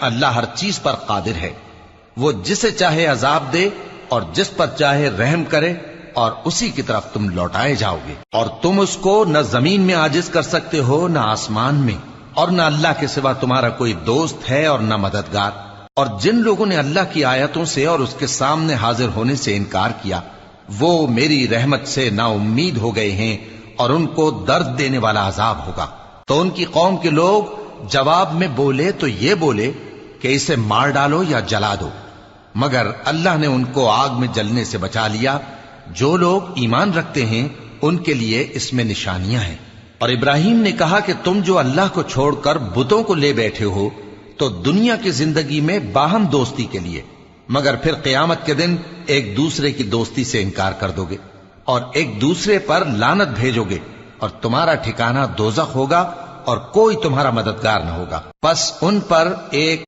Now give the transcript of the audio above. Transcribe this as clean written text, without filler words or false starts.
اللہ ہر چیز پر قادر ہے، وہ جسے چاہے عذاب دے اور جس پر چاہے رحم کرے، اور اسی کی طرف تم لوٹائے جاؤ گے۔ اور تم اس کو نہ زمین میں عاجز کر سکتے ہو نہ آسمان میں، اور نہ اللہ کے سوا تمہارا کوئی دوست ہے اور نہ مددگار۔ اور جن لوگوں نے اللہ کی آیتوں سے اور اس کے سامنے حاضر ہونے سے انکار کیا، وہ میری رحمت سے نا امید ہو گئے ہیں، اور ان کو درد دینے والا عذاب ہوگا۔ تو ان کی قوم کے لوگ جواب میں بولے تو یہ بولے کہ اسے مار ڈالو یا جلا دو، مگر اللہ نے ان کو آگ میں جلنے سے بچا لیا۔ جو لوگ ایمان رکھتے ہیں ان کے لیے اس میں نشانیاں ہیں۔ اور ابراہیم نے کہا کہ تم جو اللہ کو چھوڑ کر بتوں کو لے بیٹھے ہو تو دنیا کی زندگی میں باہم دوستی کے لیے، مگر پھر قیامت کے دن ایک دوسرے کی دوستی سے انکار کر دو گے اور ایک دوسرے پر لعنت بھیجو گے، اور تمہارا ٹھکانہ دوزخ ہوگا اور کوئی تمہارا مددگار نہ ہوگا۔ پس ان پر ایک